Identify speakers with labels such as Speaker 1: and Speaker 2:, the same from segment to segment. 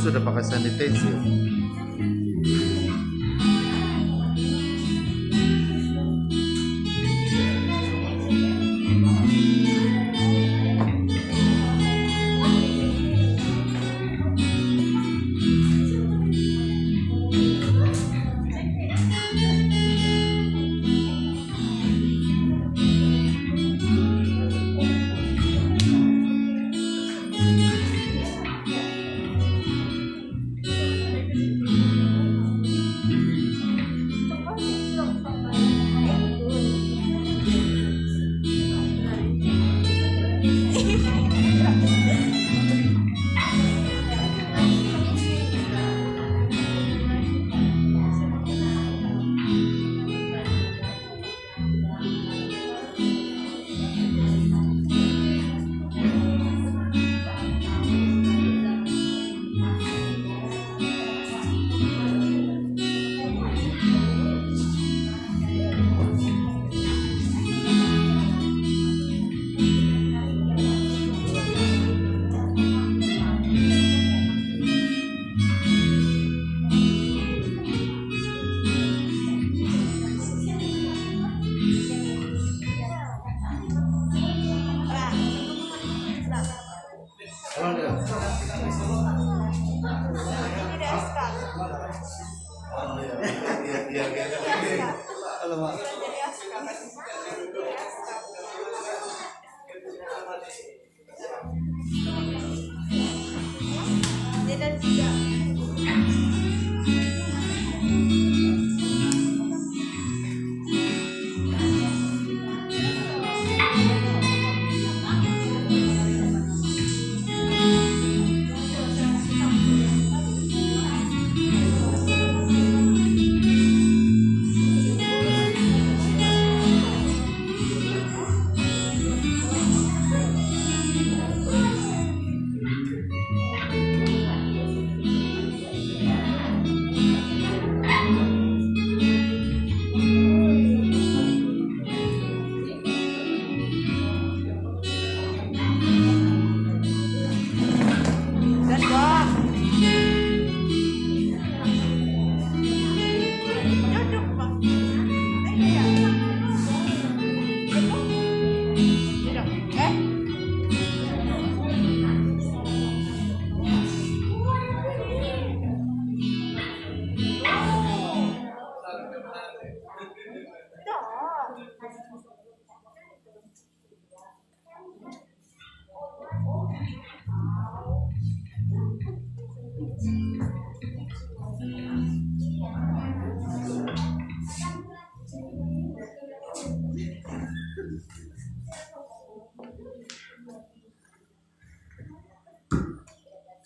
Speaker 1: sudah pakai sanitizer.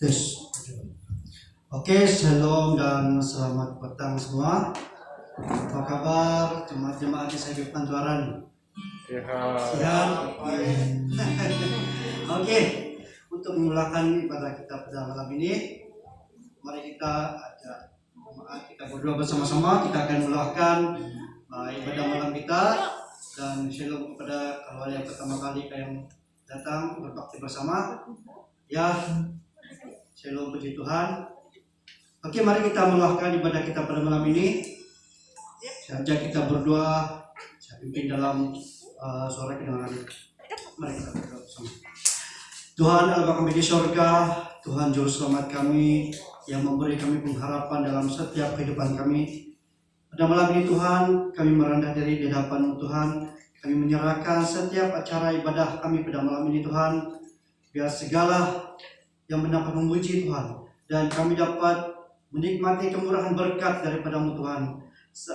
Speaker 2: Yes. Oke, shalom dan selamat petang semua. Apa kabar jemaat-jemaat di Sayupan Tuaran? Sehat. Oke, untuk memulakan ibadah kita pada malam ini, mari kita ajak jemaat kita berdoa bersama-sama. Kita akan memulakan ibadah malam kita, dan shalom kepada kawan yang pertama kali yang datang berbakti bersama. Ya, shalom, puji Tuhan. Oke, mari kita memulakan ibadah kita pada malam ini. Saja kita berdoa, saya pimpin dalam suara kedengaran. Mari kita berdoa bersama. Tuhan Allah kami di surga, Tuhan Juru Selamat kami yang memberi kami pengharapan dalam setiap kehidupan kami. Pada malam ini Tuhan, kami merendah diri di hadapan-Mu Tuhan. Kami menyerahkan setiap acara ibadah kami pada malam ini Tuhan. Biar segala yang mendapat memuji Tuhan, dan kami dapat menikmati kemurahan berkat daripada-Mu Tuhan.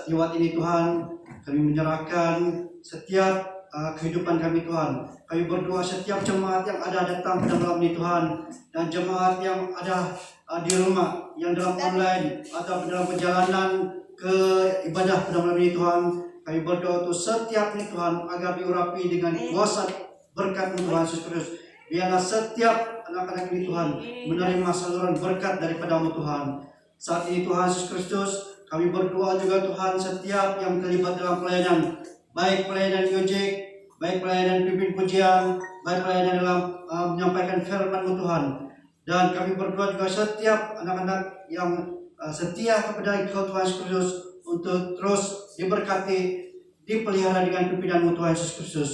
Speaker 2: Lewat ini Tuhan, kami menyerahkan setiap kehidupan kami Tuhan. Kami berdoa setiap jemaat yang ada datang pada malam ini Tuhan, dan jemaat yang ada di rumah, yang dalam online atau dalam perjalanan ke ibadah pada malam ini Tuhan. Kami berdoa untuk setiap ini Tuhan, agar diurapi dengan kuasa berkat-Mu Tuhan Yesus Kristus. Biarlah setiap anak-anak ini Tuhan menerima saluran berkat daripada-Mu Tuhan. Saat ini Tuhan Yesus Kristus, kami berdoa juga Tuhan setiap yang terlibat dalam pelayanan, baik pelayanan Gojek, baik pelayanan pimpin pujian, baik pelayanan dalam menyampaikan firman-Mu Tuhan. Dan kami berdoa juga setiap anak-anak yang setia kepada Engkau Tuhan Yesus Kristus untuk terus diberkati, dipelihara dengan pimpinan-Mu Tuhan Yesus Kristus.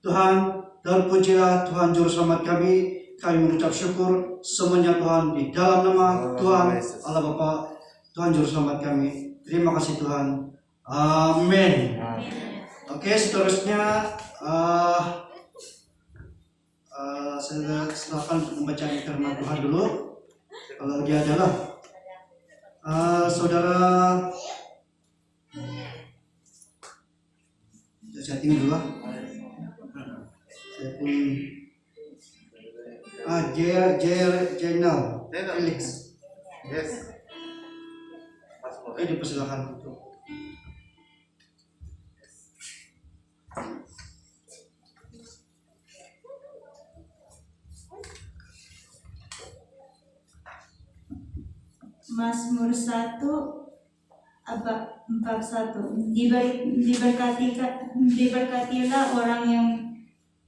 Speaker 2: Tuhan, terpujilah Tuhan Juru Selamat kami. Kami mengucap syukur semuanya Tuhan di dalam nama Tuhan Allah Bapa, Tuhan Juru Selamat kami. Terima kasih Tuhan. Amin. Oke, seterusnya saya silakan membaca firman Tuhan dulu. Kalau dia adalah saudara, saya setting dulu lah. Saya pun Jenal Felix.
Speaker 1: Yes.
Speaker 2: Oke, dipersilakan untuk
Speaker 3: Mazmur 1 bab 1. Diberkatilah orang yang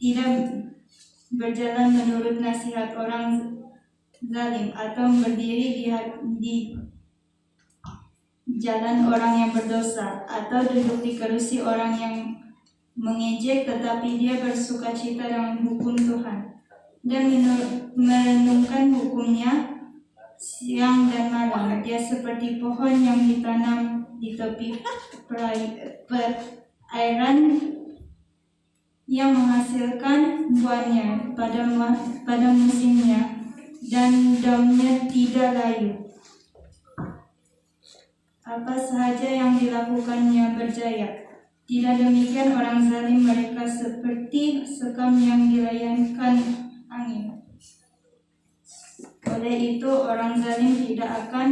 Speaker 3: tidak berjalan menurut nasihat orang zalim atau berdiri di jalan orang yang berdosa atau duduk di kerusi orang yang mengejek, tetapi dia bersukacita dengan hukum Tuhan dan merenungkan hukumnya siang dan malam. Dia seperti pohon yang ditanam di tepi perairan yang menghasilkan buahnya pada musimnya dan daunnya tidak layu. Apa sahaja yang dilakukannya berjaya. Tidak demikian orang zalim, mereka seperti sekam yang dilayangkan angin. Oleh itu orang zalim tidak akan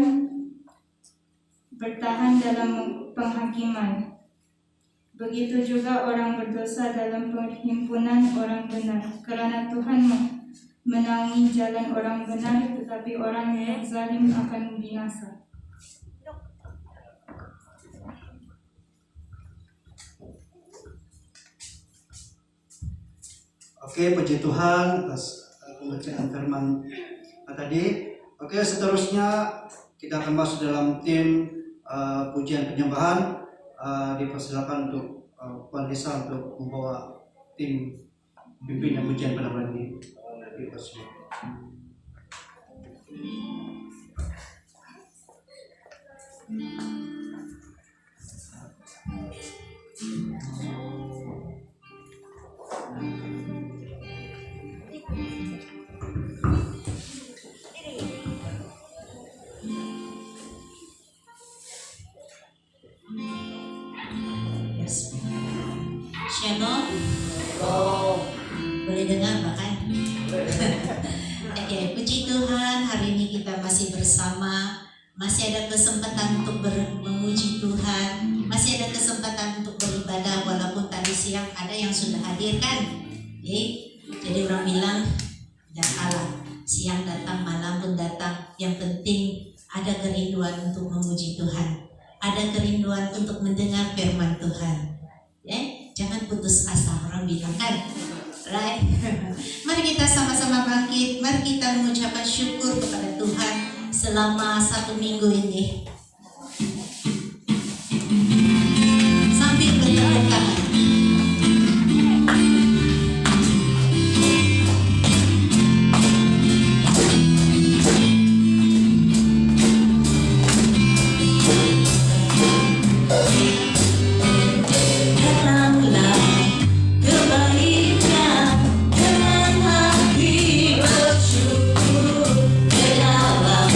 Speaker 3: bertahan dalam penghakiman. Begitu juga orang berdosa dalam perhimpunan orang benar. Kerana Tuhan menangi jalan orang benar, tetapi orang yang zalim akan binasa.
Speaker 2: Oke, puji Tuhan atas pembacaan firman tadi. Oke, seterusnya kita akan masuk dalam tim pujian penyembahan. Dipersilakan untuk Puan Lisa untuk membawa tim pimpinan pujian pada malam ini. Dipersilakan.
Speaker 4: Shalom. Boleh dengar bahkan? Oke, puji Tuhan, hari ini kita masih bersama, masih ada kesempatan untuk memuji Tuhan, masih ada kesempatan untuk beribadah walaupun tadi siang ada yang sudah hadir kan? Jadi orang bilang jangan kalah, siang datang malam pun datang, yang penting ada kerinduan untuk memuji Tuhan, ada kerinduan untuk mendengar firman Tuhan. Jangan putus asa, orang bilang kan, right? Mari kita sama-sama bangkit, mari kita mengucapkan syukur kepada Tuhan selama 1 minggu ini. Sambil bertepuk tangan.
Speaker 5: Bersyukur ke dalam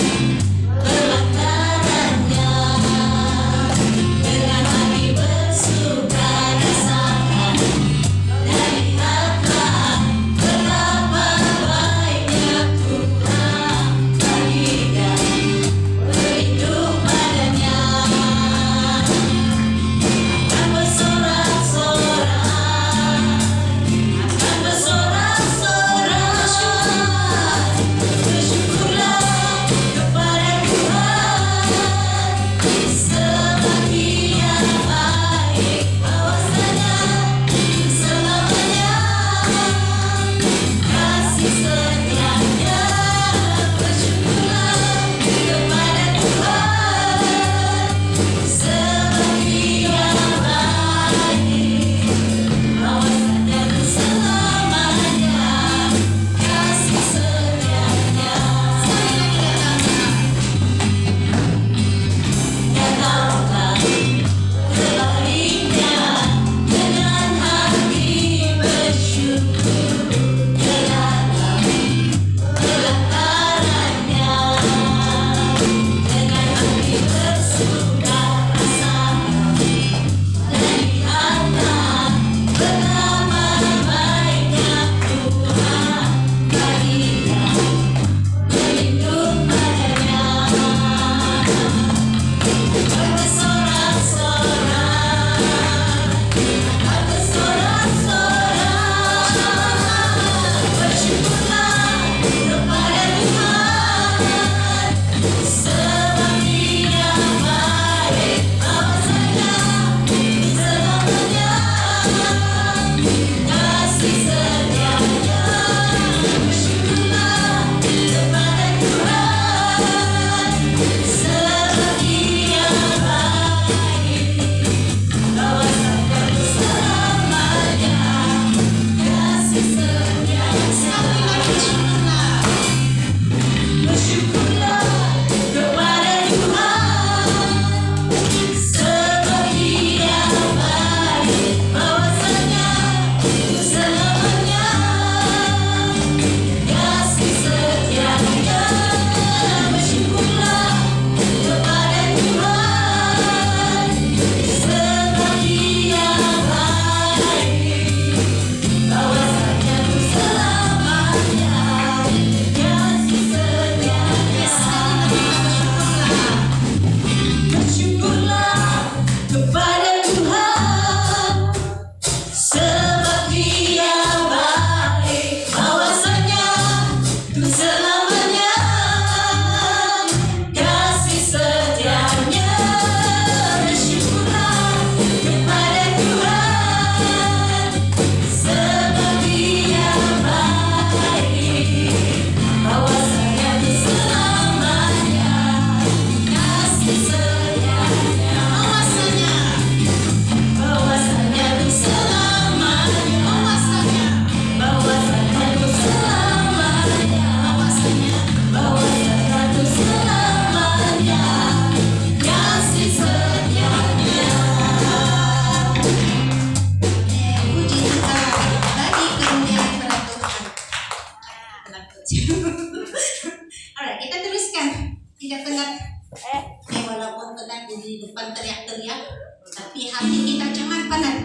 Speaker 4: Walaupun tenang di depan teriak-teriak, tapi hati kita jangan panas.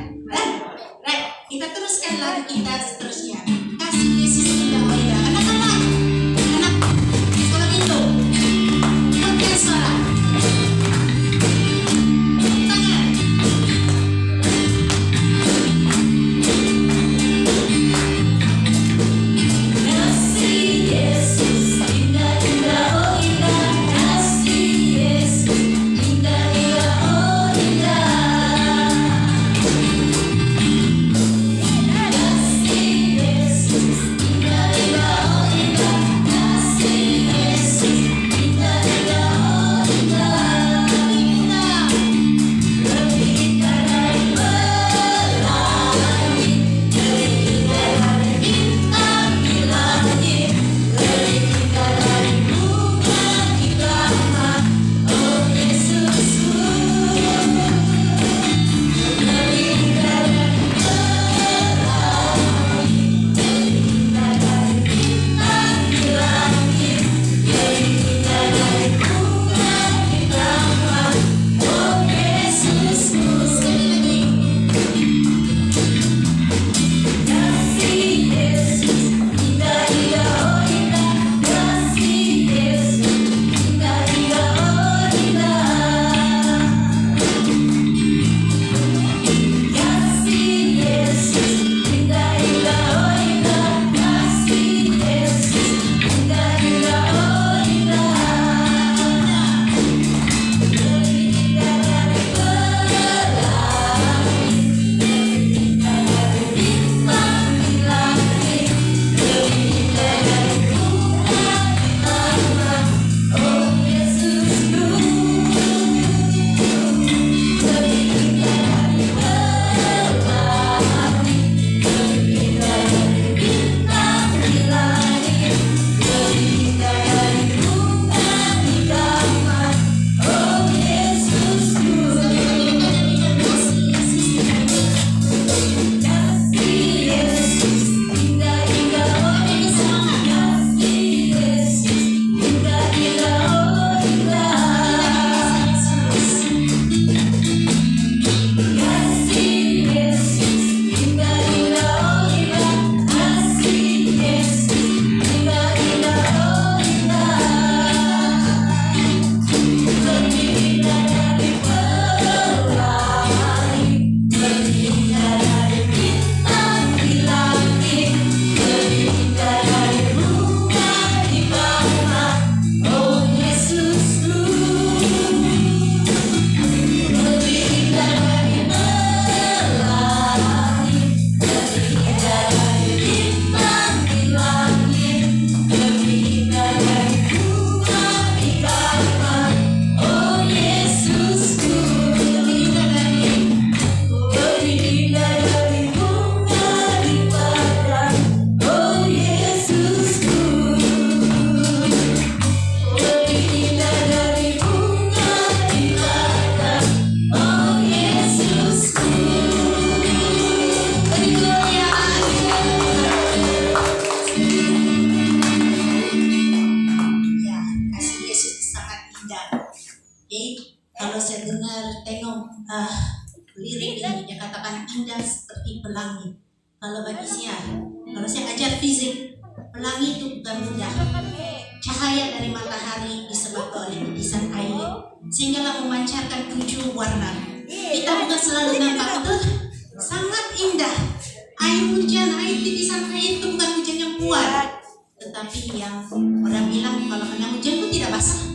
Speaker 4: Kita teruskan lagu kita seterusnya. Kasih Yesus indah, oh indah. Anak-anak, anak sekolah itu, pakai suara. Tangan. Kasih Yesus indah, indah, oh indah. Kasih Yesus indah, indah, oh indah. Lirik ini dia katakan indah seperti pelangi. Kalau bagi saya, kalau saya ajar fisik, pelangi itu bukan benda. Cahaya dari matahari disebabkan oleh tulisan air, sehingga memancarkan 7 warna. Kita bukan selalu nampak betul, sangat indah. Air hujan, air titisan air itu bukan hujan yang kuat, tetapi yang orang bilang kalau kena hujan itu tidak basah.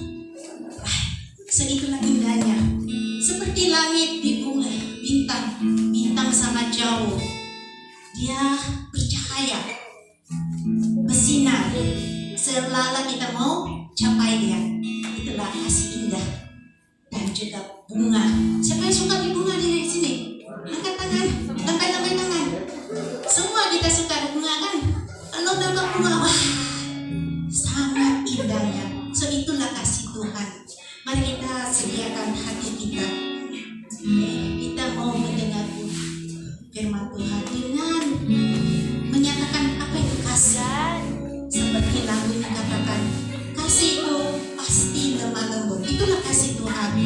Speaker 4: Segitulah indahnya. Seperti langit di bunga, bintang sangat jauh. Dia bercahaya, bersinar. Selala kita mau capai dia. Itulah kasih indah. Dan juga bunga. Siapa yang suka di bunga di sini? Angkat tangan, lambai tangan. Semua kita suka bunga kan? Kalau dapat bunga, wah, sangat indahnya. So itulah kasih Tuhan. Mari kita sediakan hati kita. Kita mau mendengar firman Tuhan dengan menyatakan apa itu kasih. Seperti lagu yang katakan, kasih itu pasti lemah lembut. Itulah kasih. kasih Tuhan.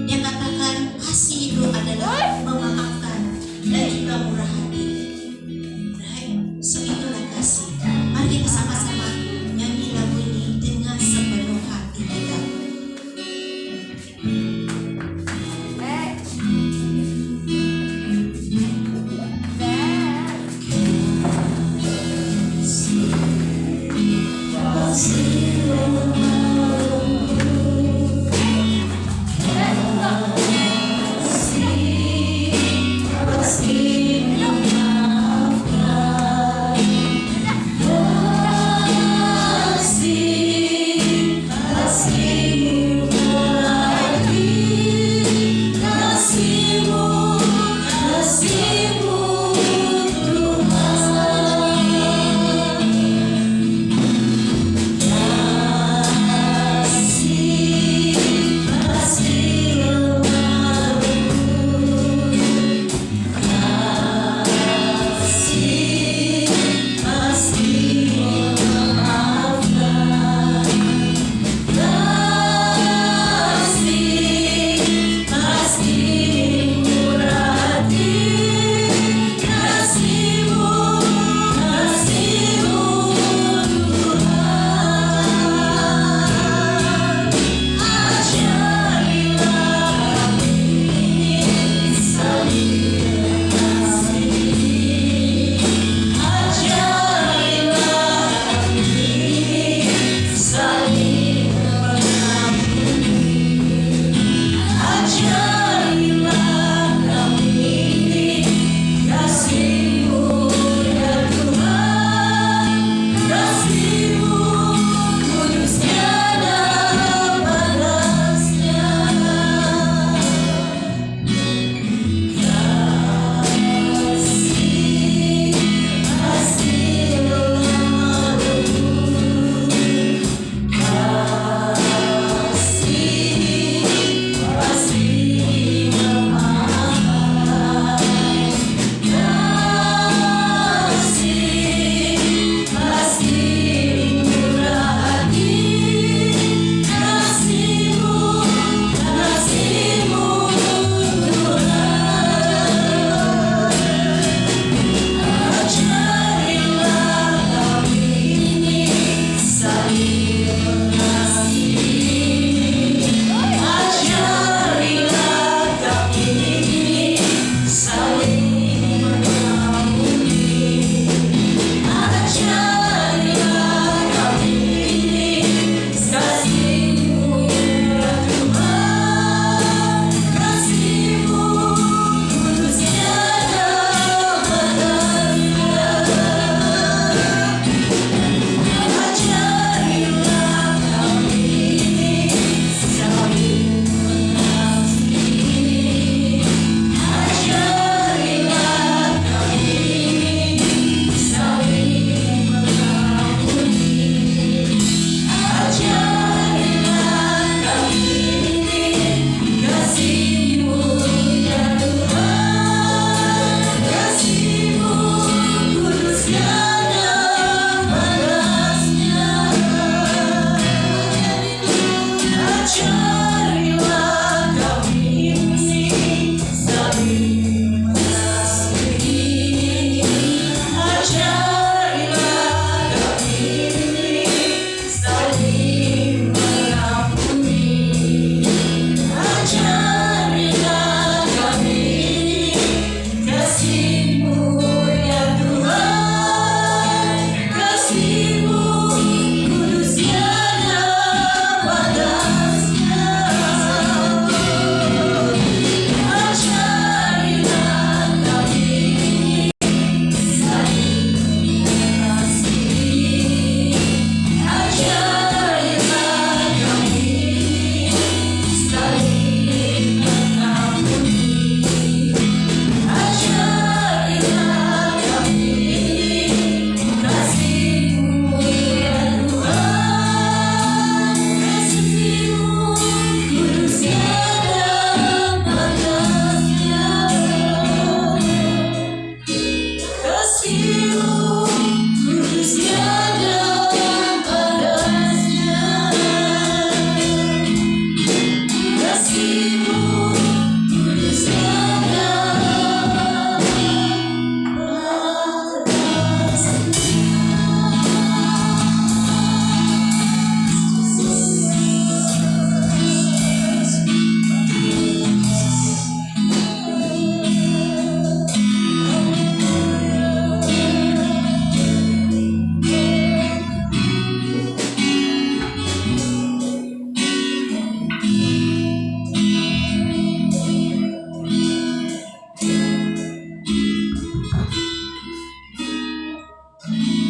Speaker 4: Dia katakan kasih itu adalah memaafkan dan juga murah hati. Right? So itulah kasih. Mari kita sama-sama nyanyi lagu ini dengan sepenuh hati kita.
Speaker 1: Kasih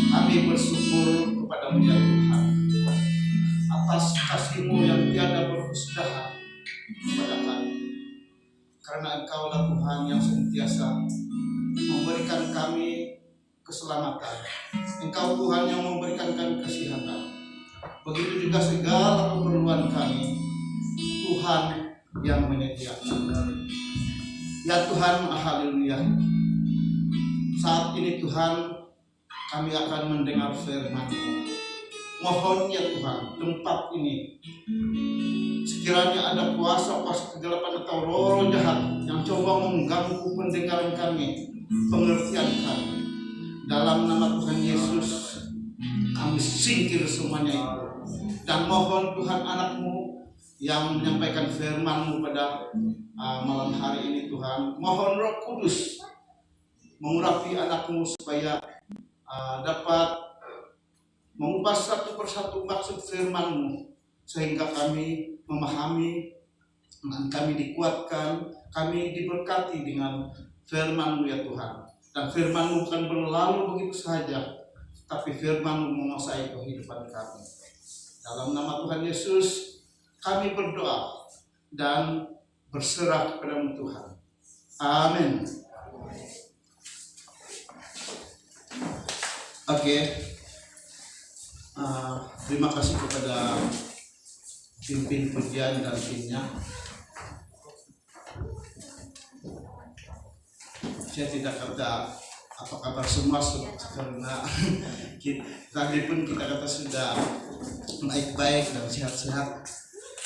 Speaker 1: Kami bersyukur kepadamu ya Tuhan atas kasih-Mu yang tiada berkesudahan kepada kami. Karena Engkaulah Tuhan yang senantiasa memberikan kami keselamatan. Engkau Tuhan yang memberikan kami kesehatan. Begitu juga segala keperluan kami, Tuhan yang menyediakan. Ya Tuhan, haleluya. Saat ini Tuhan, kami akan mendengar firman-Mu. Mohon ya Tuhan, tempat ini sekiranya ada kuasa-kuasa kegelapan atau roh jahat yang coba mengganggu pendengaran kami, pengertian kami. Dalam nama Tuhan Yesus, kami singkir semuanya itu. Dan mohon Tuhan anak-Mu yang menyampaikan firman-Mu pada malam hari ini Tuhan, mohon Roh Kudus mengurapi anak-Mu supaya dapat mengubah satu persatu maksud firman-Mu sehingga kami memahami dan kami dikuatkan, kami diberkati dengan firman-Mu ya Tuhan. Dan firman-Mu bukan berlalu begitu saja, tapi firman-Mu menguasai kehidupan kami. Dalam nama Tuhan Yesus kami berdoa dan berserah kepada-Mu Tuhan. Amin. Oke. Terima kasih kepada pimpin pujian dan timnya. Saya tidak kata apa kabar semua karena tadi pun kita kata sudah baik-baik dan sehat-sehat.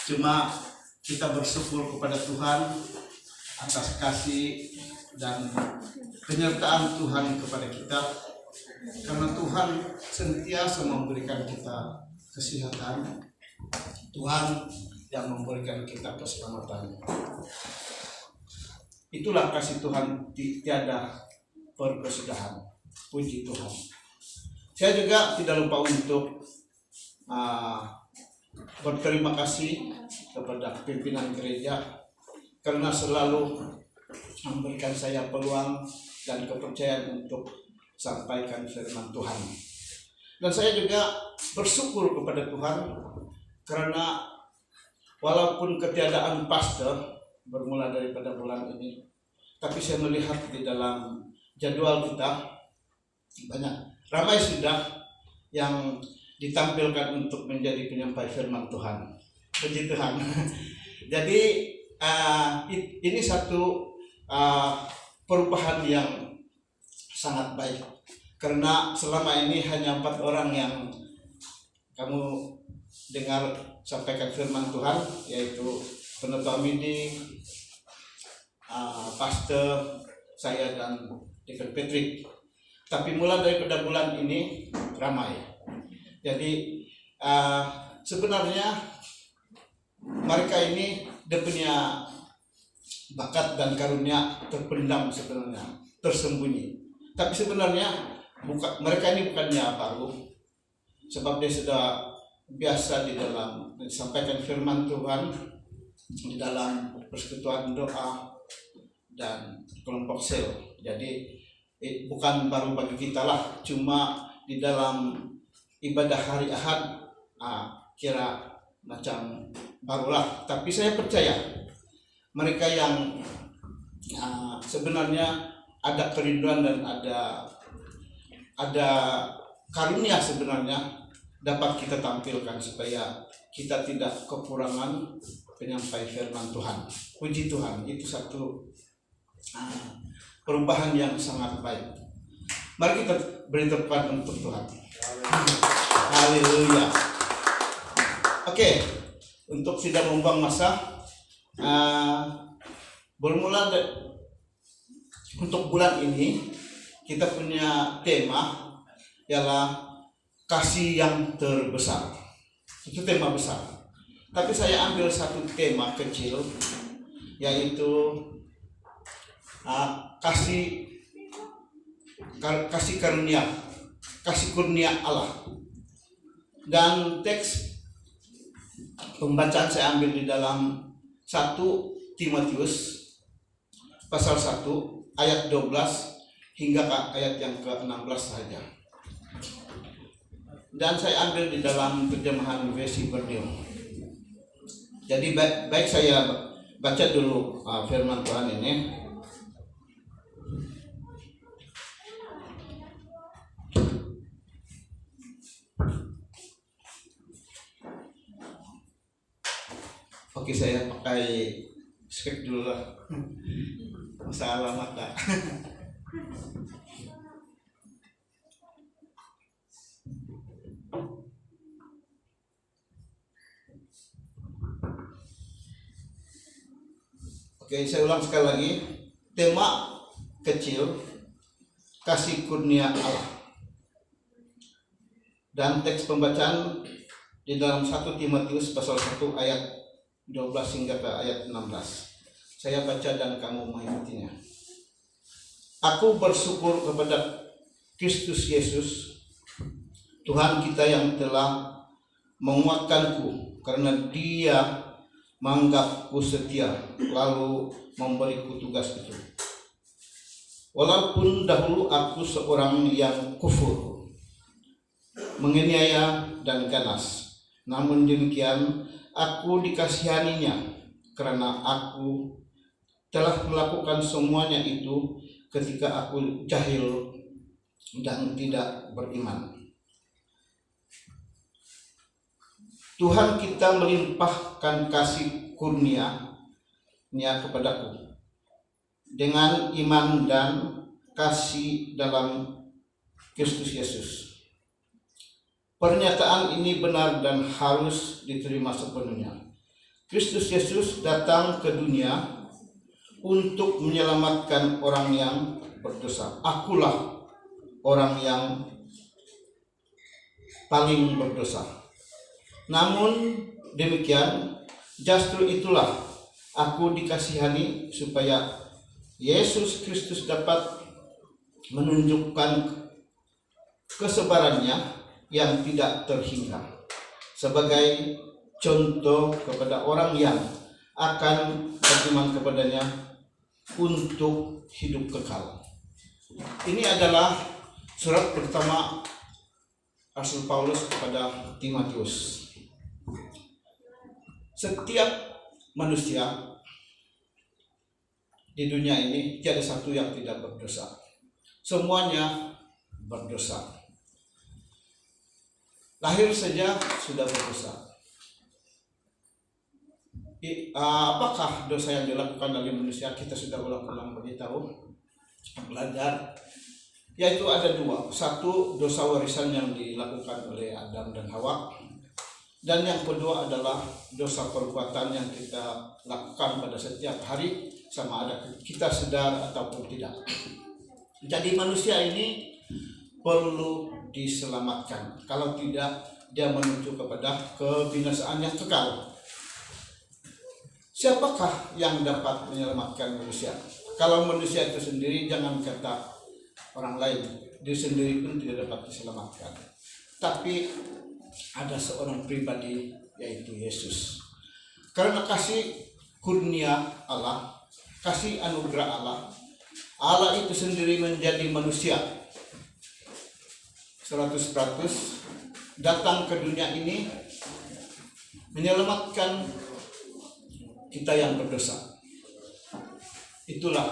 Speaker 1: Cuma kita bersyukur kepada Tuhan atas kasih dan penyertaan Tuhan kepada kita. Karena Tuhan sentiasa memberikan kita kesehatan, Tuhan yang memberikan kita keselamatan. Itulah kasih Tuhan tiada berkesudahan. Puji Tuhan. Saya juga tidak lupa untuk berterima kasih kepada pimpinan gereja karena selalu memberikan saya peluang dan kepercayaan untuk sampaikan firman Tuhan. Dan saya juga bersyukur kepada Tuhan karena walaupun ketiadaan pastor bermula daripada bulan ini, tapi saya melihat di dalam jadwal kita banyak ramai sudah yang ditampilkan untuk menjadi penyampai firman Tuhan. Puji Tuhan. Jadi ini satu perubahan yang sangat baik, karena selama ini hanya 4 orang yang kamu dengar sampaikan firman Tuhan, yaitu Penutup Midi, Pastor, saya dan Deacon Patrick. Tapi mulai daripada bulan ini ramai. Jadi sebenarnya mereka ini dia punya bakat dan karunia terpendam sebenarnya, tersembunyi. Tapi sebenarnya mereka ini bukannya baru, sebab dia sudah biasa di dalam disampaikan firman Tuhan, di dalam persekutuan doa dan kelompok sel. Jadi bukan baru bagi kita lah, cuma di dalam ibadah hari Ahad kira macam barulah. Tapi saya percaya mereka yang sebenarnya ada kerinduan dan ada karunia sebenarnya dapat kita tampilkan supaya kita tidak kekurangan penyampai firman Tuhan. Puji Tuhan, itu satu perubahan yang sangat baik. Mari kita beri tepukan untuk Tuhan. Haleluya. Oke, untuk tidak membuang masa, Bermula untuk bulan ini kita punya tema ialah kasih yang terbesar. Itu tema besar. Tapi saya ambil satu tema kecil, yaitu kasih karunia, kasih kurnia Allah. Dan teks pembacaan saya ambil di dalam 1 Timotius pasal 1 ayat 12 hingga ke ayat yang ke-16 saja. Dan saya ambil di dalam terjemahan versi Berdium. Jadi baik saya baca dulu firman Tuhan ini. Oke, saya pakai spek dulu lah. Masalah mata. Oke, saya ulang sekali lagi. Tema kecil, kasih kurnia Allah. Dan teks pembacaan di dalam 1 Timotius pasal 1 ayat 12 hingga ke ayat 16. Saya baca dan kamu mengikutinya. Aku bersyukur kepada Kristus Yesus, Tuhan kita yang telah menguatkanku, karena Dia menganggapku setia, lalu memberiku tugas itu. Walaupun dahulu aku seorang yang kufur, menganiaya dan ganas, namun demikian aku dikasihaninya, karena aku telah melakukan semuanya itu ketika aku jahil dan tidak beriman. Tuhan kita melimpahkan kasih kurnia-Nya kepadaku dengan iman dan kasih dalam Kristus Yesus. Pernyataan ini benar dan harus diterima sepenuhnya. Kristus Yesus datang ke dunia untuk menyelamatkan orang yang berdosa. Akulah orang yang paling berdosa. Namun demikian, justru itulah aku dikasihani supaya Yesus Kristus dapat menunjukkan kesabarannya yang tidak terhingga sebagai contoh kepada orang yang akan beriman kepadanya untuk hidup kekal. Ini adalah surat pertama Rasul Paulus kepada Timotius. Setiap manusia di dunia ini tiada satu yang tidak berdosa. Semuanya berdosa. Lahir saja sudah berdosa. Apakah dosa yang dilakukan oleh manusia? Kita sudah ulang-ulang beritahu, belajar. Yaitu ada dua. Satu, dosa warisan yang dilakukan oleh Adam dan Hawa. Dan yang kedua adalah dosa perbuatan yang kita lakukan pada setiap hari, sama ada kita sadar ataupun tidak. Jadi manusia ini perlu diselamatkan. Kalau tidak, dia menuju kepada kebinasaan yang kekal. Siapakah yang dapat menyelamatkan manusia? Kalau manusia itu sendiri, jangan kata orang lain, dia sendiri pun tidak dapat diselamatkan. Tapi ada seorang pribadi, yaitu Yesus. Karena kasih kurnia Allah, kasih anugerah Allah, Allah itu sendiri menjadi manusia 100%, datang ke dunia ini menyelamatkan kita yang berdosa. Itulah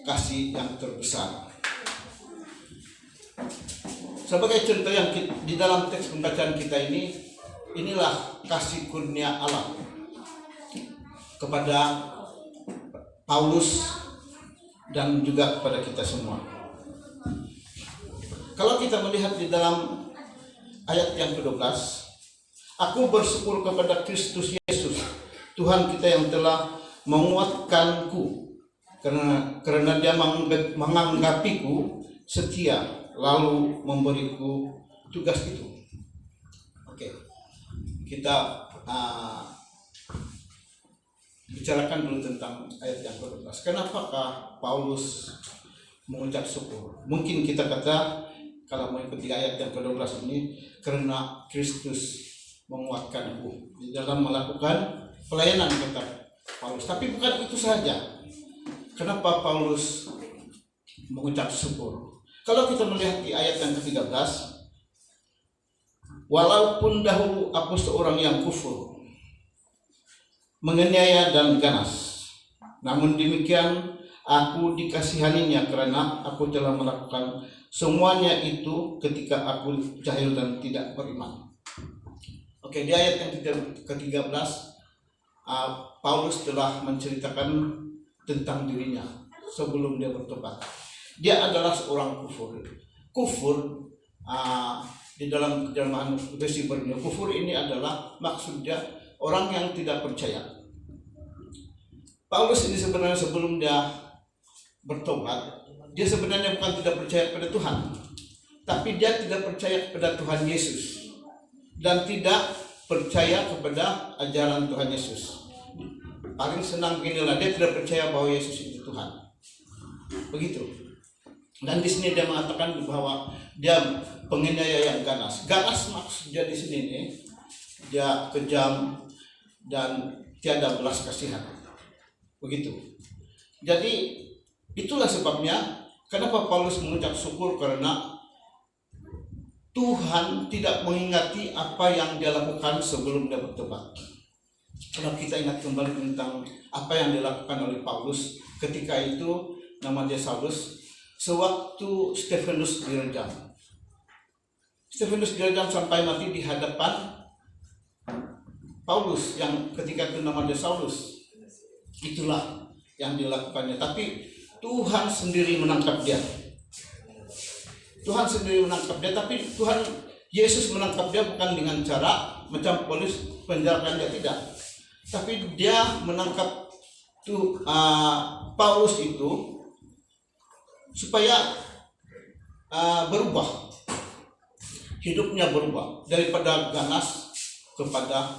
Speaker 1: kasih yang terbesar. Sebagai contoh yang di dalam teks pembacaan kita ini, inilah kasih kurnia Allah kepada Paulus dan juga kepada kita semua. Kalau kita melihat di dalam ayat yang ke-12, aku bersyukur kepada Kristus Yesus, Tuhan kita yang telah menguatkanku karena dia menganggapiku setia lalu memberiku tugas itu. Oke, kita bicarakan dulu tentang ayat yang ke-12. Kenapakah Paulus mengucap syukur? Mungkin kita kata kalau mengikuti ayat yang ke-12 ini, karena Kristus menguatkanku di dalam melakukan pelayanan, kata Paulus. Tapi bukan itu saja. Kenapa Paulus mengucap syukur? Kalau kita melihat di ayat yang ke-13, walaupun dahulu aku seorang yang kufur, menganiaya dan ganas, namun demikian aku dikasihaninya karena aku telah melakukan semuanya itu ketika aku jahil dan tidak beriman. Oke, di ayat yang ke-13 Paulus telah menceritakan tentang dirinya sebelum dia bertobat. Dia adalah seorang kufur. Kufur di dalam terjemahan versi Bernia, kufur ini adalah maksudnya orang yang tidak percaya. Paulus ini sebenarnya sebelum dia bertobat, dia sebenarnya bukan tidak percaya pada Tuhan, tapi dia tidak percaya kepada Tuhan Yesus dan tidak percaya kepada ajaran Tuhan Yesus. Paling senang beginilah, dia tidak percaya bahwa Yesus itu Tuhan. Begitu. Dan di sini dia mengatakan bahwa dia penganiaya yang ganas. Ganas maksudnya di sini nih, dia kejam dan tiada belas kasihan. Begitu. Jadi itulah sebabnya kenapa Paulus mengucap syukur, karena Tuhan tidak mengingati apa yang dia lakukan sebelum dia bertobat. Kalau kita ingat kembali tentang apa yang dilakukan oleh Paulus ketika itu, nama dia Saulus, sewaktu Stefanus direjam. Stefanus direjam sampai mati di hadapan Paulus yang ketika itu nama dia Saulus. Itulah yang dilakukannya. Tapi Tuhan sendiri menangkap dia. Tuhan sendiri menangkap dia, tapi Tuhan Yesus menangkap dia bukan dengan cara macam polis penjarakan dia, tidak. Tapi dia menangkap Paulus itu supaya berubah, hidupnya berubah daripada ganas kepada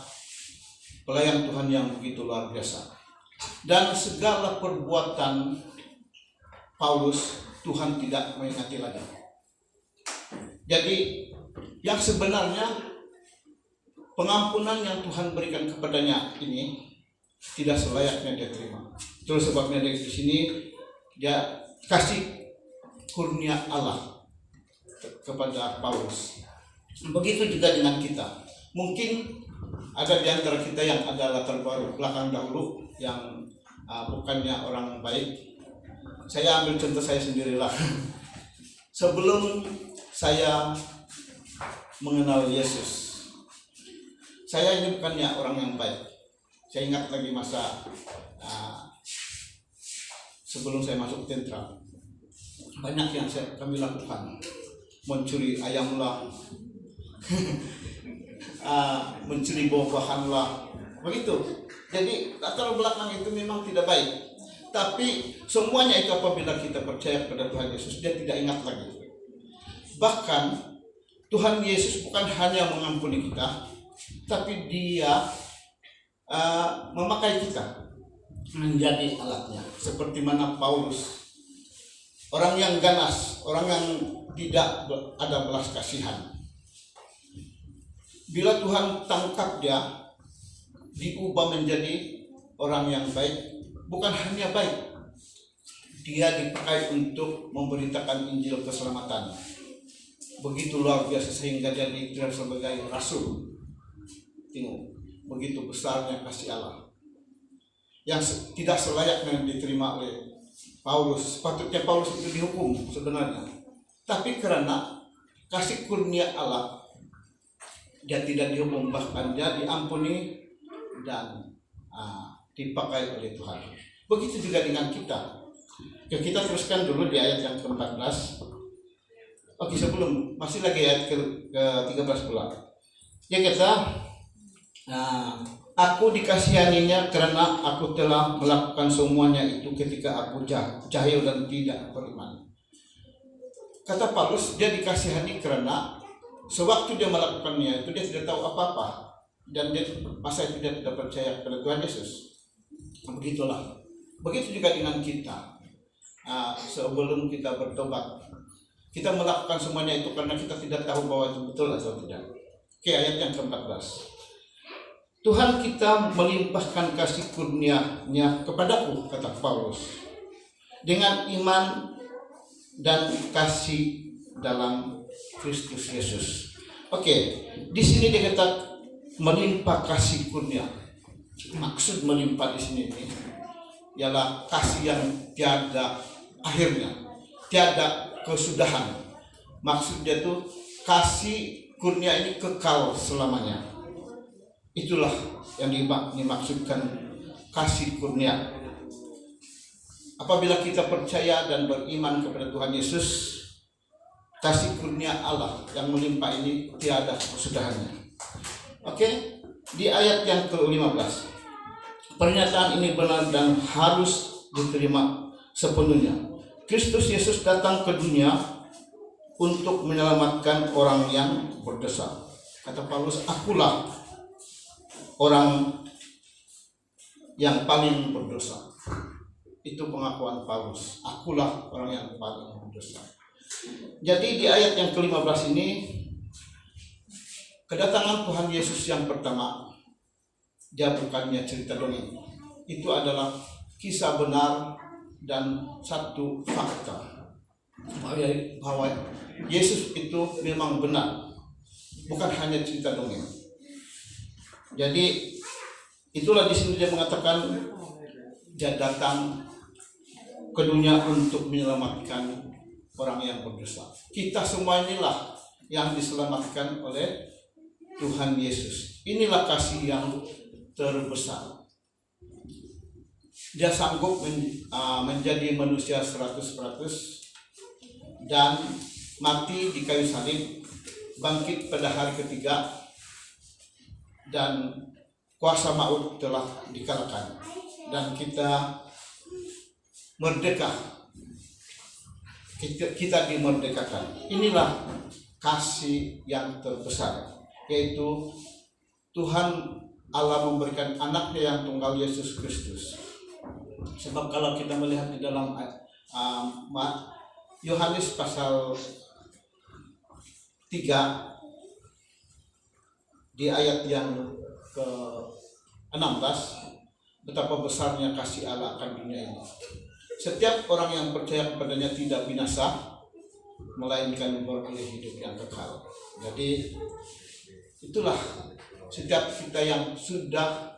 Speaker 1: pelayan Tuhan yang begitu luar biasa. Dan segala perbuatan Paulus Tuhan tidak mengingati lagi. Jadi yang sebenarnya pengampunan yang Tuhan berikan kepadanya ini tidak selayaknya dia terima. Terus sebabnya di sini dia kasih kurnia Allah kepada Paulus. Begitu juga dengan kita. Mungkin ada di antara kita yang ada latar belakang dahulu yang bukannya orang baik. Saya ambil contoh saya sendirilah. Sebelum saya mengenal Yesus, saya ini bukannya orang yang baik. Saya ingat lagi masa sebelum saya masuk tentara, banyak yang kami lakukan, mencuri ayam lah, mencuri buah-buahan lah, begitu. Jadi latar belakang itu memang tidak baik. Tapi semuanya itu apabila kita percaya kepada Tuhan Yesus, dia tidak ingat lagi. Bahkan Tuhan Yesus bukan hanya mengampuni kita, tapi dia memakai kita menjadi alatnya. Seperti mana Paulus, orang yang ganas, orang yang tidak ada belas kasihan. Bila Tuhan tangkap dia, diubah menjadi orang yang baik, bukan hanya baik, dia dipakai untuk memberitakan Injil keselamatan. Begitu luar biasa sehingga dia dikira sebagai rasul. Tengok, begitu besarnya kasih Allah yang tidak selayaknya diterima oleh Paulus. Sepatutnya Paulus itu dihukum sebenarnya, tapi karena kasih kurnia Allah, dia tidak dihukum, bahkan dia diampuni dan dipakai oleh Tuhan. Begitu juga dengan kita. Kita teruskan dulu di ayat yang ke-14. Oke, sebelum masih lagi ayat ke-13 pula. Dia kata, Aku dikasihaninya karena aku telah melakukan semuanya itu ketika aku jahil dan tidak beriman. Kata Paulus, dia dikasihani karena sewaktu dia melakukannya itu dia tidak tahu apa-apa, dan dia masa itu dia tidak percaya kepada Tuhan Yesus. Begitulah. Begitu juga dengan kita. Sebelum kita bertobat, kita melakukan semuanya itu karena kita tidak tahu bahwa itu betul atau tidak. Oke, ayat yang ke-14. Tuhan kita melimpahkan kasih kurnia-Nya kepadaku, kata Paulus, dengan iman dan kasih dalam Kristus Yesus. Oke, di sini dia kata melimpah kasih kurnia. Maksud melimpah di sini ini ialah kasih yang tiada akhirnya, tiada kesudahan. Maksudnya itu kasih kurnia ini kekal selamanya. Itulah yang dimaksudkan kasih kurnia. Apabila kita percaya dan beriman kepada Tuhan Yesus, kasih kurnia Allah yang melimpah ini tiada kesudahannya. Oke, di ayat yang ke-15. Pernyataan ini benar dan harus diterima sepenuhnya. Kristus Yesus datang ke dunia untuk menyelamatkan orang yang berdosa. Kata Paulus, akulah orang yang paling berdosa. Itu pengakuan Paulus. Akulah orang yang paling berdosa. Jadi di ayat yang ke-15 ini, kedatangan Tuhan Yesus yang pertama, dia bukannya cerita dongeng. Itu adalah kisah benar dan satu fakta bahwa Yesus itu memang benar, bukan hanya cerita dongeng. Jadi itulah di sini dia mengatakan dia datang ke dunia untuk menyelamatkan orang yang berdosa. Kita semua inilah yang diselamatkan oleh Tuhan Yesus. Inilah kasih yang terbesar. Dia sanggup menjadi manusia 100% dan mati di kayu salib, bangkit pada hari ketiga, dan kuasa maut telah dikalahkan, dan kita merdeka. Kita dimerdekakan. Inilah kasih yang terbesar, yaitu Tuhan Allah memberikan anaknya yang tunggal, Yesus Kristus. Sebab kalau kita melihat di dalam Yohanes pasal 3 di ayat yang ke-16, betapa besarnya kasih Allah akan dunia ini. Setiap orang yang percaya kepadanya tidak binasa, melainkan beroleh hidup yang kekal. Jadi itulah setiap kita yang sudah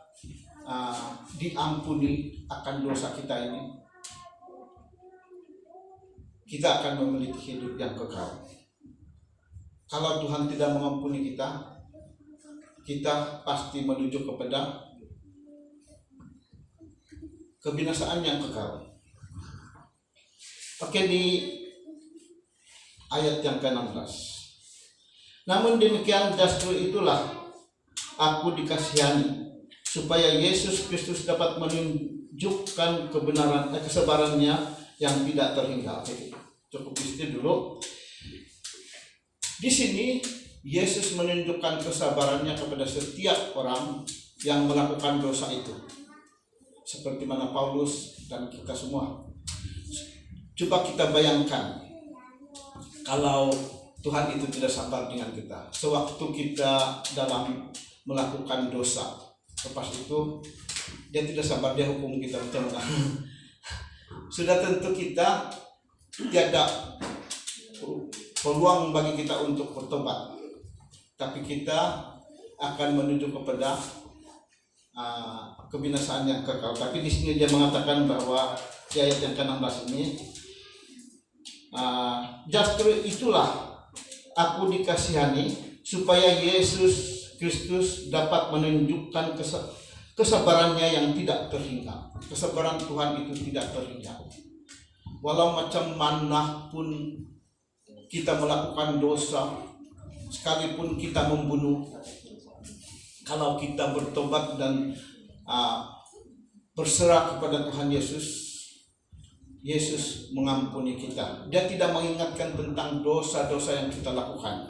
Speaker 1: diampuni akan dosa kita ini, kita akan memiliki hidup yang kekal. Kalau Tuhan tidak mengampuni kita, kita pasti menuju kepada kebinasaan yang kekal. Oke, di ayat yang ke-16. Namun demikian justru itulah aku dikasihani, supaya Yesus Kristus dapat menunjukkan kesabarannya yang tidak terhingga. Cukup di sini dulu. Di sini Yesus menunjukkan kesabarannya kepada setiap orang yang melakukan dosa itu, seperti mana Paulus dan kita semua. Coba kita bayangkan kalau Tuhan itu tidak sabar dengan kita. Sewaktu kita dalam melakukan dosa, lepas itu dia tidak sabar, dia hukum kita, betul kan? Sudah tentu kita tiada peluang bagi kita untuk bertobat, tapi kita akan menuju kepada kebinasaan yang kekal. Tapi di sini dia mengatakan bahwa di ayat yang ke-16 ini, justru itulah aku dikasihani, supaya Yesus Kristus dapat menunjukkan kesabarannya yang tidak terhingga. Kesabaran Tuhan itu tidak terhingga. Walau macam mana pun kita melakukan dosa, sekalipun kita membunuh, Kalau kita bertobat dan berserah kepada Tuhan Yesus, Yesus mengampuni kita. Dia tidak mengingatkan tentang dosa-dosa yang kita lakukan.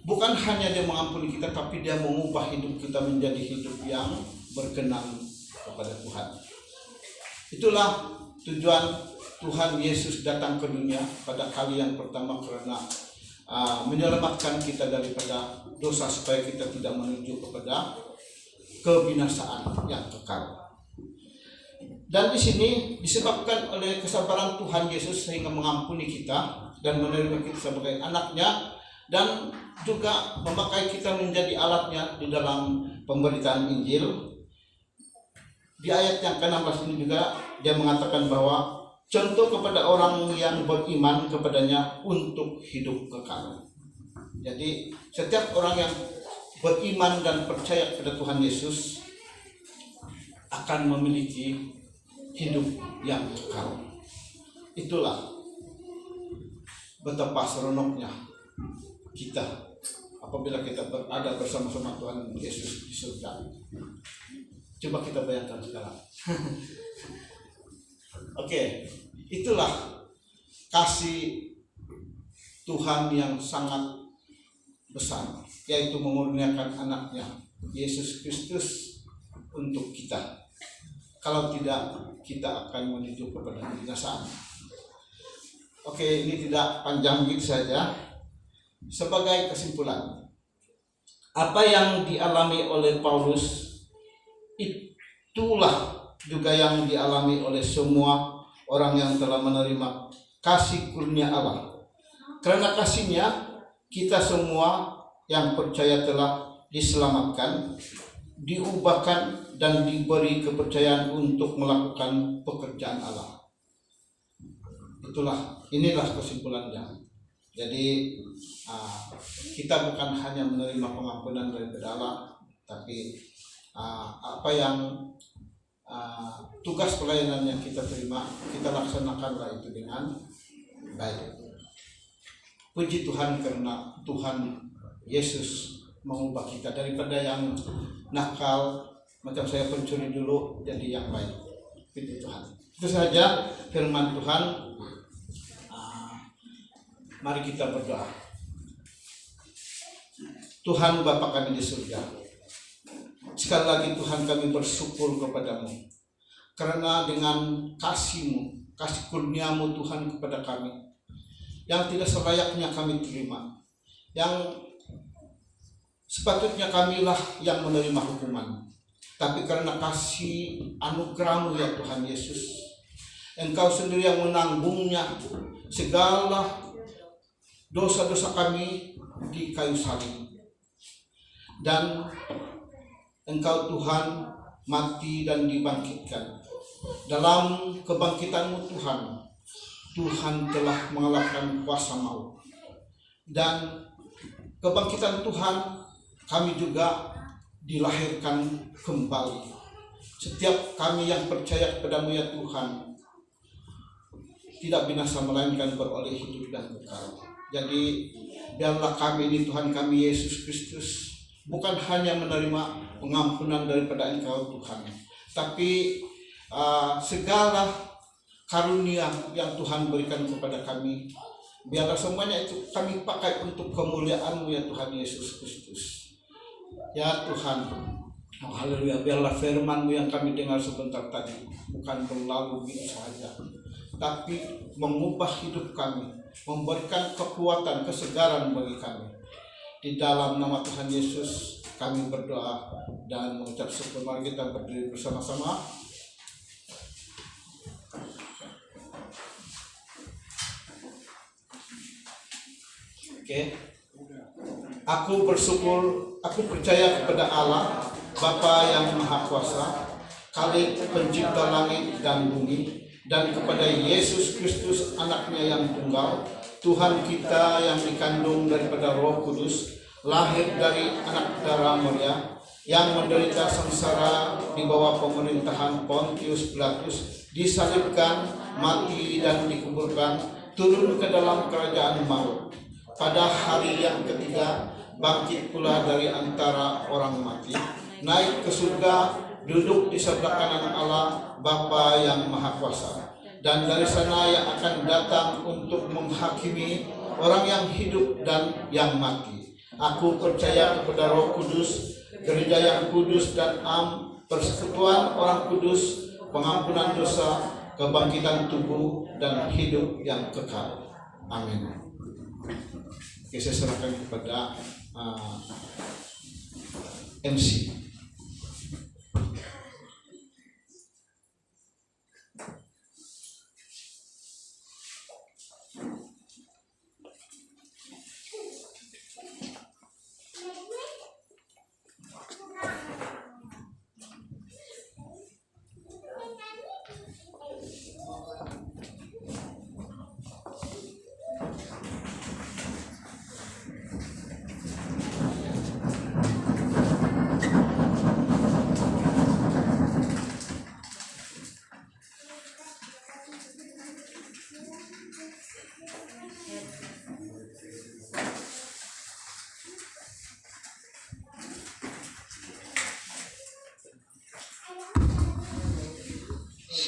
Speaker 1: Bukan hanya dia mengampuni kita, tapi dia mengubah hidup kita menjadi hidup yang berkenan kepada Tuhan. Itulah tujuan Tuhan Yesus datang ke dunia pada kali yang pertama, karena menyelamatkan kita daripada dosa supaya kita tidak menuju kepada kebinasaan yang kekal. Dan di sini disebabkan oleh kesabaran Tuhan Yesus sehingga mengampuni kita dan menerima kita sebagai anaknya, dan juga memakai kita menjadi alatnya di dalam pemberitaan Injil. Di ayat yang ke-16 ini juga dia mengatakan bahwa contoh kepada orang yang beriman kepadanya untuk hidup kekal. Jadi setiap orang yang beriman dan percaya kepada Tuhan Yesus akan memiliki hidup yang kekal. Itulah betapa seronoknya kita apabila kita berada bersama-sama Tuhan Yesus di surga. Coba kita bayangkan sekarang. Oke, itulah kasih Tuhan yang sangat besar, yaitu mengurniakan anaknya Yesus Kristus untuk kita. Kalau tidak, kita akan menuju kepada kebinasaan. Oke, ini tidak panjang gitu saja. Sebagai kesimpulan, apa yang dialami oleh Paulus itulah juga yang dialami oleh semua orang yang telah menerima kasih karunia Allah. Karena kasih-Nya, kita semua yang percaya telah diselamatkan, diubahkan, dan diberi kepercayaan untuk melakukan pekerjaan Allah. Inilah kesimpulannya. Jadi kita bukan hanya menerima pengampunan daripada Allah, tapi apa yang tugas pelayanan yang kita terima, kita laksanakanlah itu dengan baik. Puji Tuhan karena Tuhan Yesus mengubah kita daripada yang nakal, macam saya pencuri dulu, jadi yang baik. Puji Tuhan. Itu saja firman Tuhan. Mari kita berdoa. Tuhan Bapa kami di surga, sekali lagi Tuhan kami bersyukur kepadamu, karena dengan kasih-Mu, kasih karunia-Mu Tuhan kepada kami, yang tidak selayaknya kami terima, yang sepatutnya kamilah yang menerima hukuman. Tapi karena kasih anugerah-Mu ya Tuhan Yesus, Engkau sendiri yang menanggungnya segala dosa-dosa kami di kayu salib. Dan Engkau Tuhan mati dan dibangkitkan. Dalam kebangkitan-Mu Tuhan, Tuhan telah mengalahkan kuasa maut. Dan kebangkitan Tuhan, kami juga dilahirkan kembali. Setiap kami yang percaya kepada-Mu ya Tuhan, tidak binasa melainkan beroleh hidup dan kekal. Jadi biarlah kami ini Tuhan kami Yesus Kristus bukan hanya menerima pengampunan daripada Engkau Tuhan, tapi segala karunia yang Tuhan berikan kepada kami, biarlah semuanya itu kami pakai untuk kemuliaan-Mu ya Tuhan Yesus Kristus. Ya Tuhan, oh haleluya, biarlah firman-Mu yang kami dengar sebentar tadi bukan berlalu begitu saja, tapi mengubah hidup kami, memberikan kekuatan, kesegaran bagi kami. Di dalam nama Tuhan Yesus kami berdoa dan mengucap syukur. Mari kita berdiri bersama-sama. Oke. Aku bersyukur, aku percaya kepada Allah, Bapa yang Maha Kuasa, Khalik Pencipta langit dan bumi, dan kepada Yesus Kristus anaknya yang tunggal, Tuhan kita yang dikandung daripada Roh Kudus, lahir dari anak darah Maria, yang menderita sengsara di bawah pemerintahan Pontius Pilatus, disalibkan, mati dan dikuburkan, turun ke dalam kerajaan maut. Pada hari yang ketiga bangkit pula dari antara orang mati, naik ke surga, duduk di sebelah kanan Allah Bapa yang Maha Kuasa. Dan dari sana yang akan datang untuk menghakimi orang yang hidup dan yang mati. Aku percaya kepada Roh Kudus, gereja yang kudus dan persekutuan orang kudus, pengampunan dosa, kebangkitan tubuh, dan hidup yang kekal. Amin. Oke, saya serahkan kepada MC.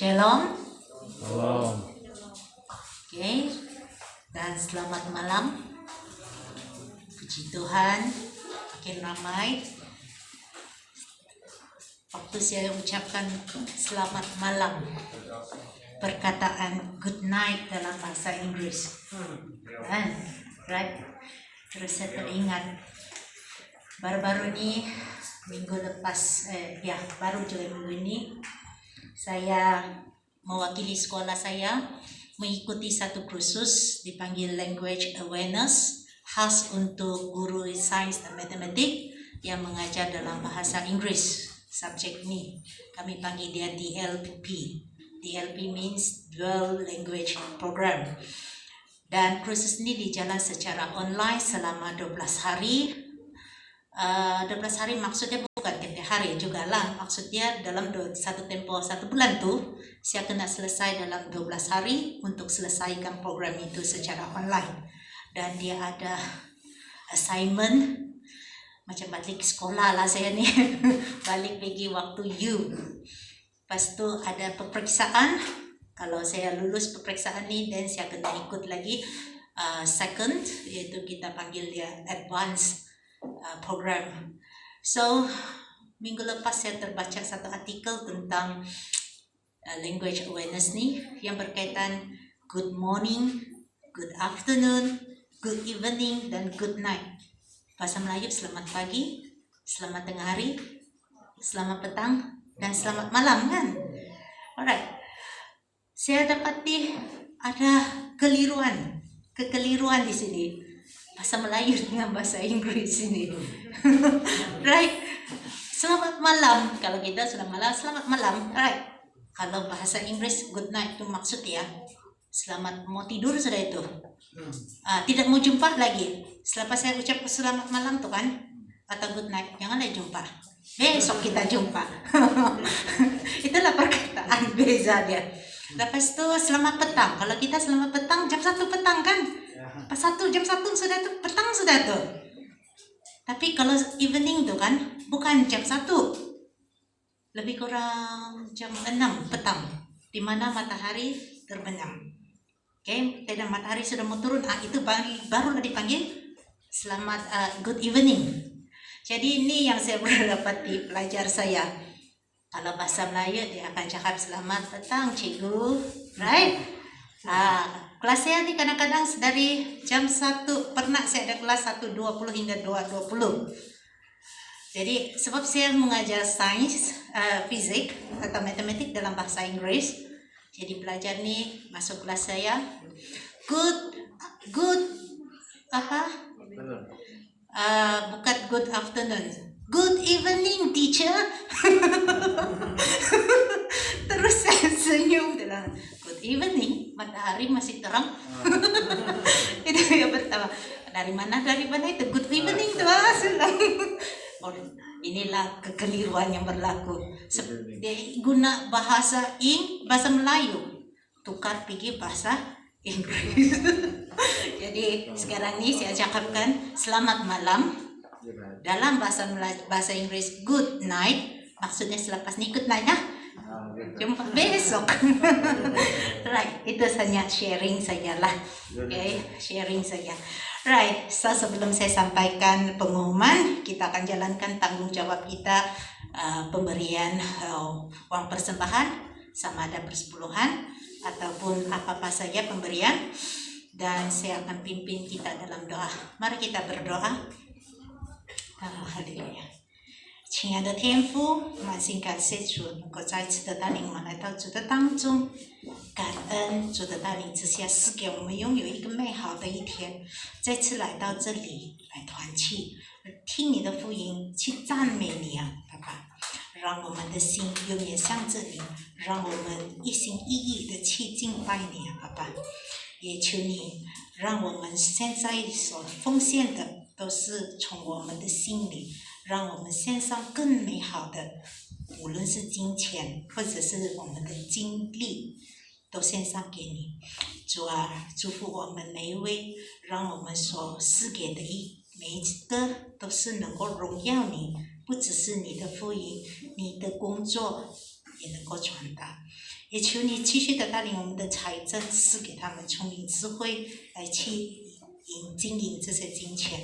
Speaker 4: Shalom.
Speaker 5: Shalom.
Speaker 4: Oke, dan selamat malam. Puji Tuhan, makin ramai. Waktu saya ucapkan selamat malam, perkataan good night dalam bahasa Inggris. Right? Terus saya teringat baru-baru ini, minggu lepas, baru juga minggu ini, saya mewakili sekolah saya mengikuti satu kursus dipanggil Language Awareness, khas untuk guru sains dan matematik yang mengajar dalam bahasa Inggris. Subjek ini kami panggil dia DLP. DLP means Dual Language Program. Dan kursus ini dijalan secara online selama 12 hari. 12 hari maksudnya bukan tiap hari juga lah. Maksudnya dalam tempoh 1 bulan tuh saya kena selesai dalam 12 hari untuk selesaikan program itu secara online. Dan dia ada assignment macam balik sekolah lah saya ni. Balik pergi waktu U. Lepas tu ada peperiksaan. Kalau saya lulus peperiksaan ni, then saya kena ikut lagi second, iaitu kita panggil dia advance program. So minggu lepas saya terbaca satu artikel tentang language awareness ni yang berkaitan good morning, good afternoon, good evening dan good night. Bahasa Melayu selamat pagi, selamat tengah hari, selamat petang dan selamat malam kan. Alright. Saya dapati ada kekeliruan di sini. Bahasa Melayu dengan bahasa Inggris ini. Right. Selamat malam. Kalau kita sudah malam, selamat malam. Right. Kalau bahasa Inggris good night itu maksud ya selamat mau tidur sudah itu. Tidak mau jumpa lagi. Selepas saya ucap selamat malam tuh kan atau good night, janganlah jumpa. Besok kita jumpa. Itulah perkataan beza dia. Lepas itu selamat petang. Kalau kita selamat petang jam 1 petang kan? Pas 1 jam 1 sudah tuh, petang sudah tuh. Tapi kalau evening tuh kan, bukan jam 1. Lebih kurang jam 6 petang. Di mana matahari terbenam. Oke, dan matahari sudah mau turun. Itu barulah dipanggil selamat good evening. Jadi ini yang saya dapat di pelajar saya. Kalau bahasa Melayu dia akan cakap selamat petang cikgu, right? Kelas saya ni kadang-kadang dari jam 1, pernah saya ada kelas 1.20 hingga 2.20. Jadi sebab saya mengajar sains, fizik atau matematik dalam bahasa Inggris, jadi pelajar ni masuk kelas saya, bukan good afternoon, good evening teacher. Terus saya senyum dalam good evening, matahari masih terang. Itu yang pertama. Dari mana itu good evening tuh inilah kekeliruan yang berlaku. Dia guna bahasa Melayu, tukar pergi bahasa Inggris. Jadi sekarang ni saya cakapkan selamat malam. Dalam bahasa Inggris good night maksudnya selepas ni good night jumpa besok. Right, itu hanya sharing sajalah. Okay, sharing saja. Right, so sebelum saya sampaikan pengumuman, kita akan jalankan tanggung jawab kita, pemberian uang persembahan, sama ada persepuluhan ataupun apa-apa saja pemberian, dan saya akan pimpin kita dalam doa. Mari kita berdoa. Haleluya. 亲爱的天父，满心感谢主能够再次的带领我们来到主的当中，感恩主的带领之下，赐给我们拥有一个美好的一天，再次来到这里来团契，听你的福音，去赞美你啊，爸爸，让我们的心永远向着你，让我们一心一意的去敬拜你啊，爸爸，也求你让我们现在所奉献的都是从我们的心里。让我们献上更美好的，无论是金钱或者是我们的精力，都献上给你。主啊，祝福我们每一位，让我们所赐给的每一个都是能够荣耀你，不只是你的福音，你的工作也能够传达。也求你继续的带领我们的财政，赐给他们聪明智慧，来去经营这些金钱，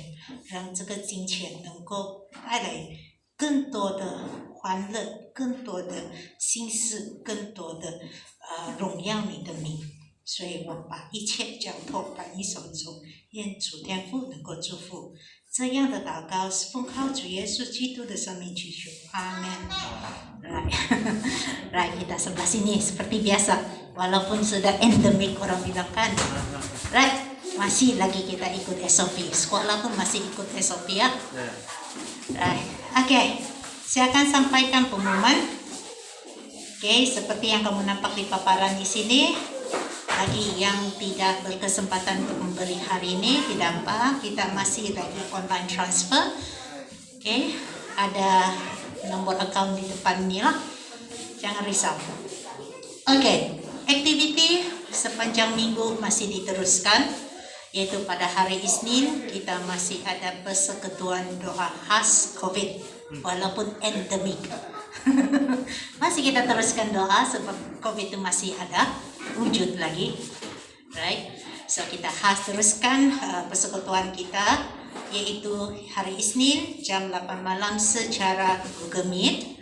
Speaker 4: 让这个金钱能够带来更多的欢乐，更多的心思，更多的荣耀你的名。所以我把一切交托在你手中，愿主天父能够祝福。这样的祷告是奉靠主耶稣基督的生命去求，阿门。Right, kita sebelah sini seperti biasa, walaupun sudah endemik orang bilang kan. Right. Masih lagi kita ikut SOP. Sekolah pun masih ikut SOP ya. Oke, saya akan sampaikan pengumuman. Oke, seperti yang kamu nampak di paparan di sini. Bagi yang tidak berkesempatan untuk memberi hari ini, tidak apa, kita masih lagi online transfer. Oke, ada nomor account di depan ini lah. Jangan risau. Oke, activity sepanjang minggu masih diteruskan. Yaitu pada hari Isnin kita masih ada persekutuan doa khas COVID walaupun endemik. Masih kita teruskan doa sebab COVID itu masih ada wujud lagi, right? So kita khas teruskan persekutuan kita yaitu hari Isnin jam 8 malam secara Google Meet,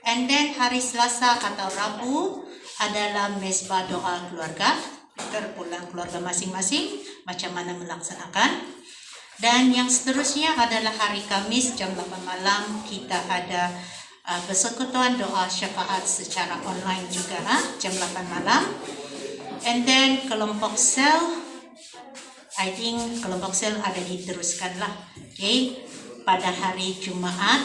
Speaker 4: and then hari Selasa atau Rabu adalah mesbah doa keluarga. Terpulang keluarga masing-masing macam mana melaksanakan, dan yang seterusnya adalah hari Kamis jam 8 malam kita ada persekutuan doa syafaat secara online juga jam 8 malam, and then kelompok sel, I think kelompok sel ada diteruskan lah, okay, pada hari Jumaat,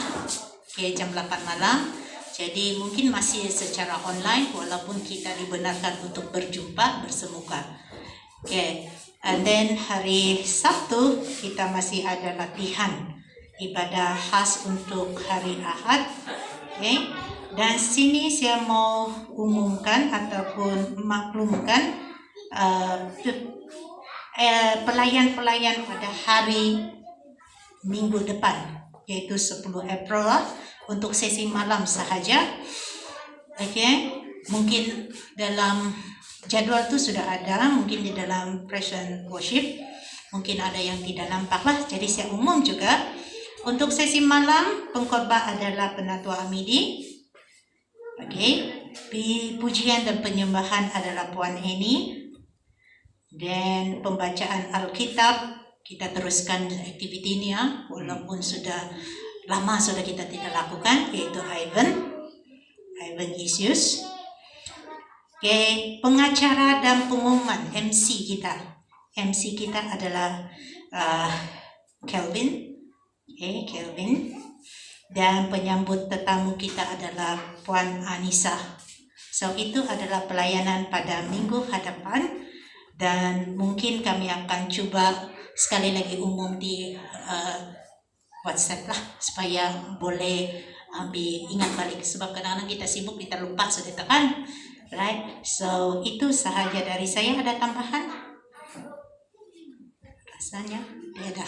Speaker 4: okay, jam 8 malam. Jadi mungkin masih secara online walaupun kita dibenarkan untuk berjumpa bersemuka. Okay. And then hari Sabtu kita masih ada latihan ibadah khas untuk hari Ahad. Okay. Dan sini saya mau umumkan ataupun maklumkan pelayan-pelayan pada hari minggu depan, yaitu 10 April untuk sesi malam sahaja. Okay. Mungkin dalam jadwal itu sudah ada, mungkin di dalam present worship, mungkin ada yang tidak nampak lah. Jadi saya umum juga untuk sesi malam pengkhotbah adalah Penatua Amidi. Okay. Pujian dan penyembahan adalah Puan Eni. Dan pembacaan Alkitab kita teruskan aktiviti ini ya, walaupun sudah lama sudah kita tidak lakukan, yaitu Ivan Isyus. Okay, pengacara dan pengumuman MC kita adalah Kelvin, Kelvin, dan penyambut tetamu kita adalah Puan Anissa. So itu adalah pelayanan pada minggu hadapan, dan mungkin kami akan coba sekali lagi umum di WhatsApp lah supaya boleh ingat balik, sebab kadang-kadang kita sibuk, kita lupa sudah kan, right? So itu sahaja dari saya. Ada tambahan? Rasanya beda.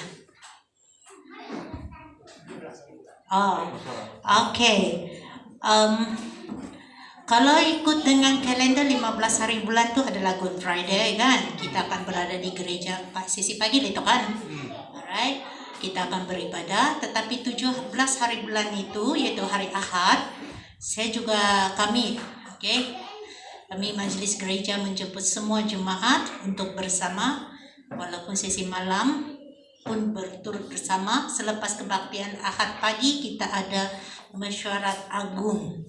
Speaker 4: Oh, oke. Em, Kalau ikut dengan kalender 15 hari bulan tuh adalah Good Friday kan. Kita akan berada di gereja sisi pagi itu kan. Alright. Kita akan beribadah, tetapi 17 hari bulan itu yaitu hari Ahad, kami majelis gereja menjemput semua jemaat untuk bersama, walaupun sesi malam pun berturut bersama. Selepas kebaktian Ahad pagi kita ada mesyuarat agung.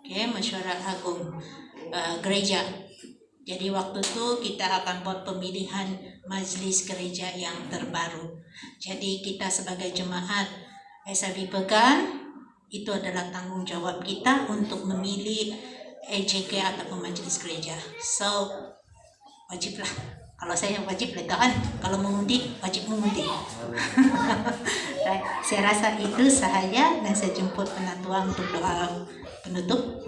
Speaker 4: Mesyuarat agung gereja. Jadi waktu itu kita akan buat pemilihan majelis gereja yang terbaru. Jadi kita sebagai jemaat SIB Pegan, itu adalah tanggung jawab kita untuk memilih EJK ataupun majelis gereja. So wajiblah. Kalau saya wajib letakkan, kalau mengundi wajib mengundi. Saya rasa itu sahaja, dan saya jemput penatua untuk doa penutup.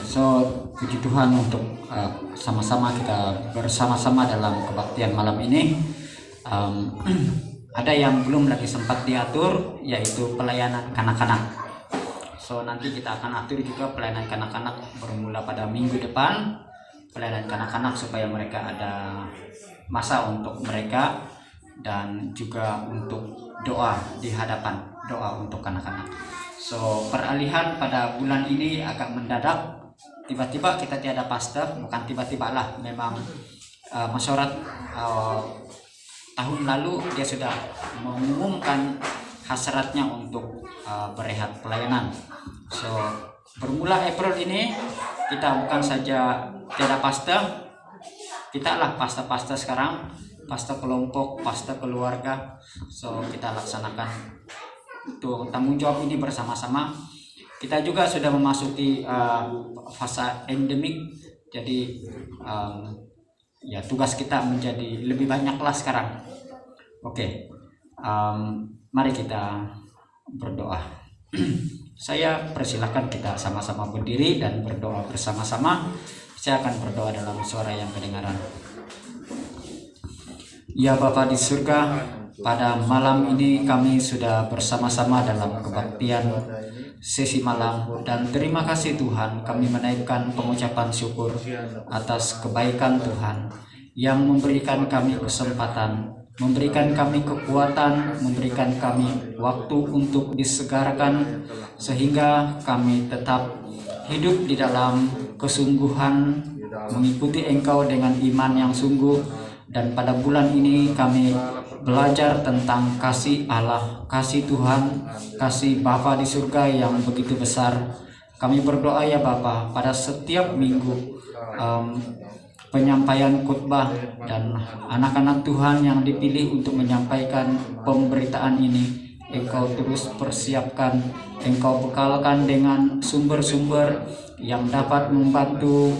Speaker 5: So puji Tuhan untuk sama-sama kita bersama-sama dalam kebaktian malam ini. Ada yang belum lagi sempat diatur, yaitu pelayanan kanak-kanak. So nanti kita akan atur juga pelayanan kanak-kanak bermula pada minggu depan. Pelayanan kanak-kanak supaya mereka ada masa untuk mereka, dan juga untuk doa di hadapan, doa untuk kanak-kanak. So peralihan pada bulan ini agak mendadak. Tiba-tiba kita tiada pastor, bukan tiba-tiba lah, memang mesyuarat tahun lalu dia sudah mengumumkan hasratnya untuk berehat pelayanan. So bermula April ini kita bukan saja tiada pastor, kita lah pastor sekarang, pastor kelompok, pastor keluarga. So kita laksanakan untuk tanggung jawab ini bersama-sama. Kita juga sudah memasuki fase endemik, jadi ya tugas kita menjadi lebih banyaklah sekarang. Oke, mari kita berdoa. Saya persilahkan kita sama-sama berdiri dan berdoa bersama-sama. Saya akan berdoa dalam suara yang kedengaran. Ya Bapa di surga, pada malam ini kami sudah bersama-sama dalam kebaktian sesi malam, dan terima kasih Tuhan, kami menaikkan pengucapan syukur atas kebaikan Tuhan yang memberikan kami kesempatan, memberikan kami kekuatan, memberikan kami waktu untuk disegarkan, sehingga kami tetap hidup di dalam kesungguhan mengikuti Engkau dengan iman yang sungguh. Dan pada bulan ini kami belajar tentang kasih Allah, kasih Tuhan, kasih Bapa di surga yang begitu besar. Kami berdoa ya Bapa, pada setiap minggu penyampaian khotbah dan anak-anak Tuhan yang dipilih untuk menyampaikan pemberitaan ini, Engkau terus persiapkan, Engkau bekalkan dengan sumber-sumber yang dapat membantu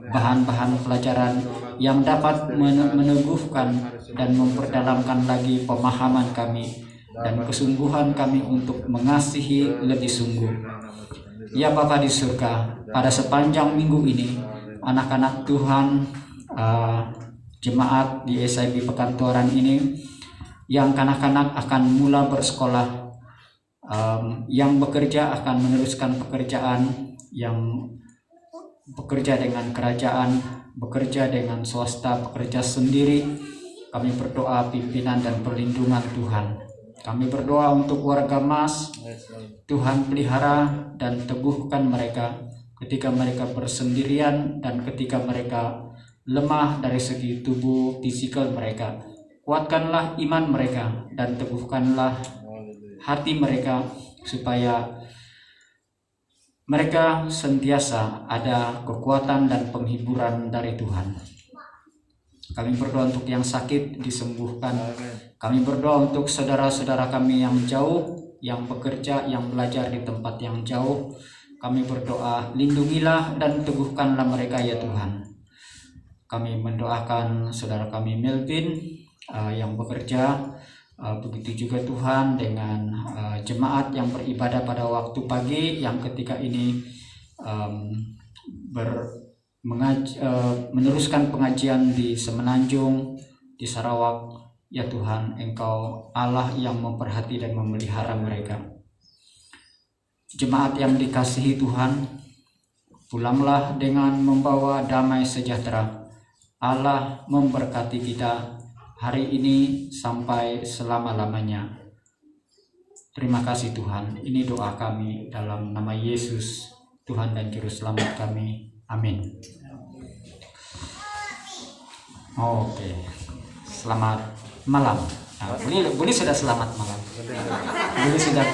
Speaker 5: bahan-bahan pelajaran, yang dapat meneguhkan dan memperdalamkan lagi pemahaman kami dan kesungguhan kami untuk mengasihi lebih sungguh. Ya Bapa di surga, pada sepanjang minggu ini anak-anak Tuhan, jemaat di SIB Pekantoran ini, yang kanak-kanak akan mula bersekolah, yang bekerja akan meneruskan pekerjaan, yang bekerja dengan kerajaan, bekerja dengan swasta, bekerja sendiri. Kami berdoa pimpinan dan perlindungan Tuhan. Kami berdoa untuk warga Mas, Tuhan pelihara dan teguhkan mereka ketika mereka bersendirian dan ketika mereka lemah dari segi tubuh fisikal mereka. Kuatkanlah iman mereka dan teguhkanlah hati mereka supaya mereka sentiasa ada kekuatan dan penghiburan dari Tuhan. Kami berdoa untuk yang sakit disembuhkan. Kami berdoa untuk saudara-saudara kami yang jauh, yang bekerja, yang belajar di tempat yang jauh. Kami berdoa, lindungilah dan teguhkanlah mereka ya Tuhan. Kami mendoakan saudara kami Melvin yang bekerja, begitu juga Tuhan dengan jemaat yang beribadah pada waktu pagi, yang ketika ini meneruskan pengajian di Semenanjung, di Sarawak. Ya Tuhan, Engkau Allah yang memperhati dan memelihara mereka. Jemaat yang dikasihi Tuhan, pulanglah dengan membawa damai sejahtera. Allah memberkati kita hari ini sampai selama-lamanya. Terima kasih Tuhan. Ini doa kami dalam nama Yesus, Tuhan dan Juru Selamat kami. Amin. Oke. Selamat malam. Nah, boleh sudah selamat malam. Boleh sudah.